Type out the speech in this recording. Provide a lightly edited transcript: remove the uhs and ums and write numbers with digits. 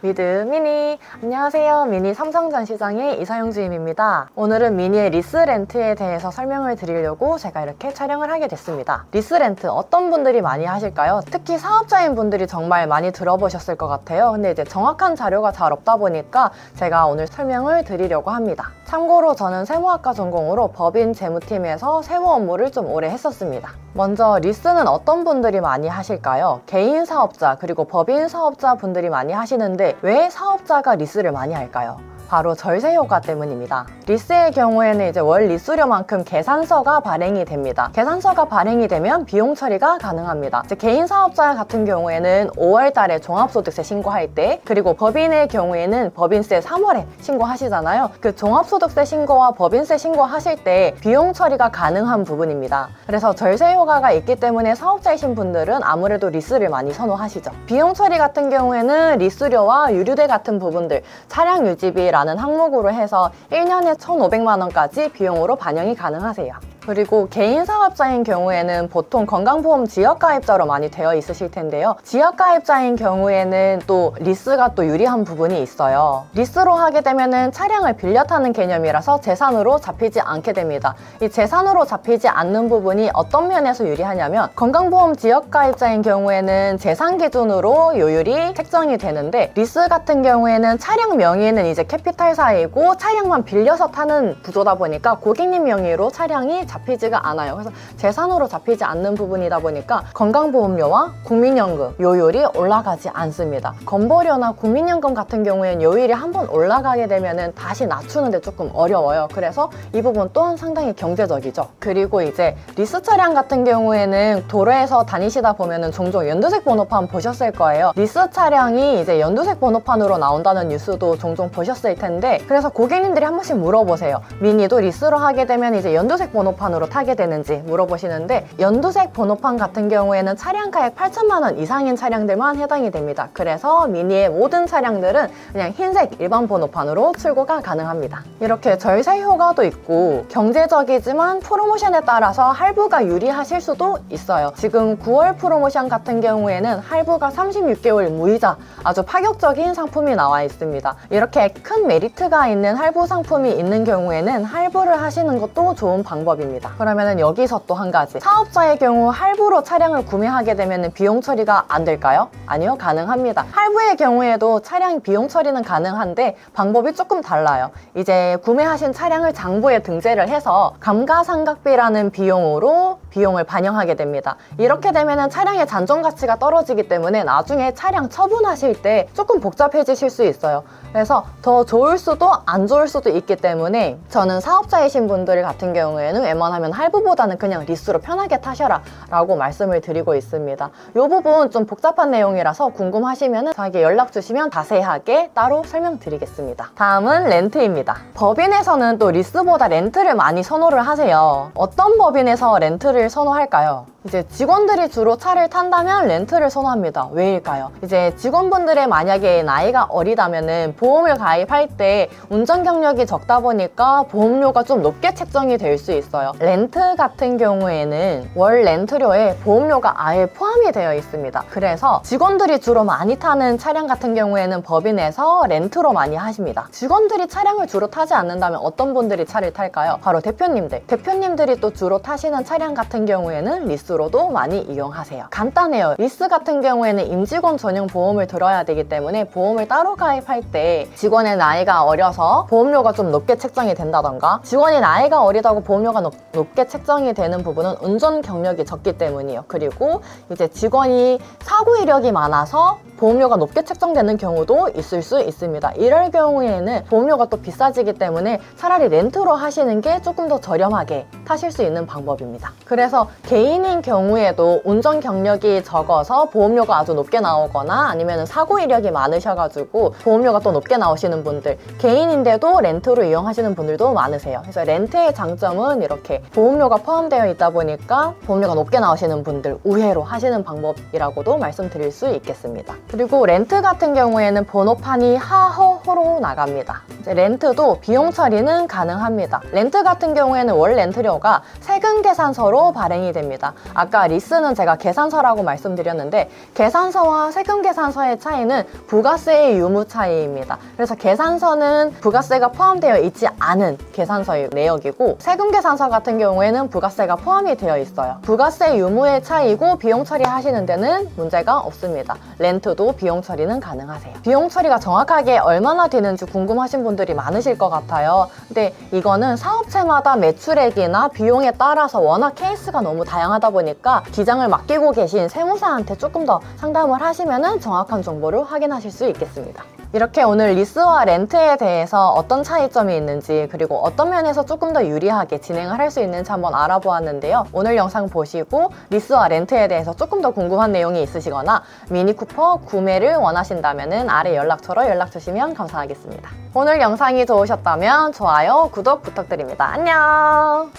미드 미니. 안녕하세요, 미니 삼성전시장의 이서영 주임입니다. 오늘은 미니의 리스 렌트에 대해서 설명을 드리려고 제가 이렇게 촬영을 하게 됐습니다. 리스 렌트 어떤 분들이 많이 하실까요? 특히 사업자인 분들이 정말 많이 들어보셨을 것 같아요. 근데 이제 정확한 자료가 잘 없다 보니까 제가 오늘 설명을 드리려고 합니다. 참고로 저는 세무학과 전공으로 법인 재무팀에서 세무 업무를 좀 오래 했었습니다. 먼저 리스는 어떤 분들이 많이 하실까요? 개인 사업자 그리고 법인 사업자 분들이 많이 하시는데 왜 사업자가 리스를 많이 할까요? 바로 절세 효과 때문입니다. 리스의 경우에는 이제 월 리수료만큼 계산서가 발행이 됩니다. 계산서가 발행이 되면 비용 처리가 가능합니다. 이제 개인 사업자 같은 경우에는 5월 달에 종합소득세 신고할 때, 그리고 법인의 경우에는 법인세 3월에 신고하시잖아요. 그 종합소득세 신고와 법인세 신고하실 때 비용 처리가 가능한 부분입니다. 그래서 절세 효과가 있기 때문에 사업자이신 분들은 아무래도 리스를 많이 선호하시죠. 비용 처리 같은 경우에는 리수료와 유류대 같은 부분들, 차량 유지비라는 항목으로 해서 1년에 1,500만 원까지 비용으로 반영이 가능하세요. 그리고 개인 사업자인 경우에는 보통 건강보험 지역가입자로 많이 되어 있으실 텐데요. 지역가입자인 경우에는 또 리스가 또 유리한 부분이 있어요. 리스로 하게 되면은 차량을 빌려 타는 개념이라서 재산으로 잡히지 않게 됩니다. 이 재산으로 잡히지 않는 부분이 어떤 면에서 유리하냐면, 건강보험 지역가입자인 경우에는 재산 기준으로 요율이 책정이 되는데, 리스 같은 경우에는 차량 명의는 이제 캐피탈사이고 차량만 빌려서 타는 구조다 보니까 고객님 명의로 차량이 잡히지가 않아요. 그래서 재산으로 잡히지 않는 부분이다 보니까 건강보험료와 국민연금 요율이 올라가지 않습니다. 건보료나 국민연금 같은 경우에는 요율이 한번 올라가게 되면은 다시 낮추는데 조금 어려워요. 그래서 이 부분 또한 상당히 경제적이죠. 그리고 이제 리스 차량 같은 경우에는 도로에서 다니시다 보면은 종종 연두색 번호판 보셨을 거예요. 리스 차량이 이제 연두색 번호판으로 나온다는 뉴스도 종종 보셨을 텐데, 그래서 고객님들이 한 번씩 물어보세요. 미니도 리스로 하게 되면 이제 연두색 번호판 으로 타게 되는지 물어보시는데, 연두색 번호판 같은 경우에는 차량가액 8천만 원 이상인 차량들만 해당이 됩니다. 그래서 미니의 모든 차량들은 그냥 흰색 일반 번호판으로 출고가 가능합니다. 이렇게 절세 효과도 있고 경제적이지만 프로모션에 따라서 할부가 유리하실 수도 있어요. 지금 9월 프로모션 같은 경우에는 할부가 36개월 무이자, 아주 파격적인 상품이 나와 있습니다. 이렇게 큰 메리트가 있는 할부 상품이 있는 경우에는 할부를 하시는 것도 좋은 방법입니다. 그러면 여기서 또 한 가지, 사업자의 경우 할부로 차량을 구매하게 되면 비용 처리가 안 될까요? 아니요, 가능합니다. 할부의 경우에도 차량 비용 처리는 가능한데 방법이 조금 달라요. 이제 구매하신 차량을 장부에 등재를 해서 감가상각비라는 비용으로 비용을 반영하게 됩니다. 이렇게 되면 차량의 잔존 가치가 떨어지기 때문에 나중에 차량 처분하실 때 조금 복잡해지실 수 있어요. 그래서 더 좋을 수도 안 좋을 수도 있기 때문에 저는 사업자이신 분들 같은 경우에는 웬만하면 할부보다는 그냥 리스로 편하게 타셔라 라고 말씀을 드리고 있습니다. 이 부분 좀 복잡한 내용이라서 궁금하시면 저에게 연락 주시면 자세하게 따로 설명드리겠습니다. 다음은 렌트입니다. 법인에서는 또 리스보다 렌트를 많이 선호를 하세요. 어떤 법인에서 렌트를 선호할까요? 이제 직원들이 주로 차를 탄다면 렌트를 선호합니다. 왜일까요? 이제 직원분들의 만약에 나이가 어리다면은 보험을 가입할 때 운전 경력이 적다 보니까 보험료가 좀 높게 책정이 될 수 있어요. 렌트 같은 경우에는 월 렌트료에 보험료가 아예 포함이 되어 있습니다. 그래서 직원들이 주로 많이 타는 차량 같은 경우에는 법인에서 렌트로 많이 하십니다. 직원들이 차량을 주로 타지 않는다면 어떤 분들이 차를 탈까요? 바로 대표님들. 대표님들이 또 주로 타시는 차량 같은 경우에는 리스로도 많이 이용하세요. 간단해요. 리스 같은 경우에는 임직원 전용 보험을 들어야 되기 때문에 보험을 따로 가입할 때 직원의 나이가 어려서 보험료가 좀 높게 책정이 된다던가, 직원이 나이가 어리다고 보험료가 높게 책정이 되는 부분은 운전 경력이 적기 때문이에요. 그리고 이제 직원이 사고 이력이 많아서 보험료가 높게 책정되는 경우도 있을 수 있습니다. 이럴 경우에는 보험료가 또 비싸지기 때문에 차라리 렌트로 하시는 게 조금 더 저렴하게 타실 수 있는 방법입니다. 그래서 개인인 경우에도 운전 경력이 적어서 보험료가 아주 높게 나오거나 아니면 사고 이력이 많으셔가지고 보험료가 또 높게 나오시는 분들, 개인인데도 렌트로 이용하시는 분들도 많으세요. 그래서 렌트의 장점은 이렇게 보험료가 포함되어 있다 보니까 보험료가 높게 나오시는 분들 우회로 하시는 방법이라고도 말씀드릴 수 있겠습니다. 그리고 렌트 같은 경우에는 번호판이 하허호로 나갑니다. 이제 렌트도 비용 처리는 가능합니다. 렌트 같은 경우에는 월 렌트료가 세금 계산서로 기준으로 발행이 됩니다. 아까 리스는 제가 계산서라고 말씀드렸는데 계산서와 세금계산서의 차이는 부가세의 유무 차이입니다. 그래서 계산서는 부가세가 포함되어 있지 않은 계산서의 내역이고 세금계산서 같은 경우에는 부가세가 포함이 되어 있어요. 부가세 유무의 차이고 비용 처리하시는 데는 문제가 없습니다. 렌트도 비용 처리는 가능하세요. 비용 처리가 정확하게 얼마나 되는지 궁금하신 분들이 많으실 것 같아요. 근데 이거는 사업체마다 매출액이나 비용에 따라서 워낙 케이스가 너무 다양하다 보니까 기장을 맡기고 계신 세무사한테 조금 더 상담을 하시면 정확한 정보를 확인하실 수 있겠습니다. 이렇게 오늘 리스와 렌트에 대해서 어떤 차이점이 있는지 그리고 어떤 면에서 조금 더 유리하게 진행을 할 수 있는지 한번 알아보았는데요. 오늘 영상 보시고 리스와 렌트에 대해서 조금 더 궁금한 내용이 있으시거나 미니쿠퍼 구매를 원하신다면 아래 연락처로 연락 주시면 감사하겠습니다. 오늘 영상이 좋으셨다면 좋아요, 구독 부탁드립니다. 안녕!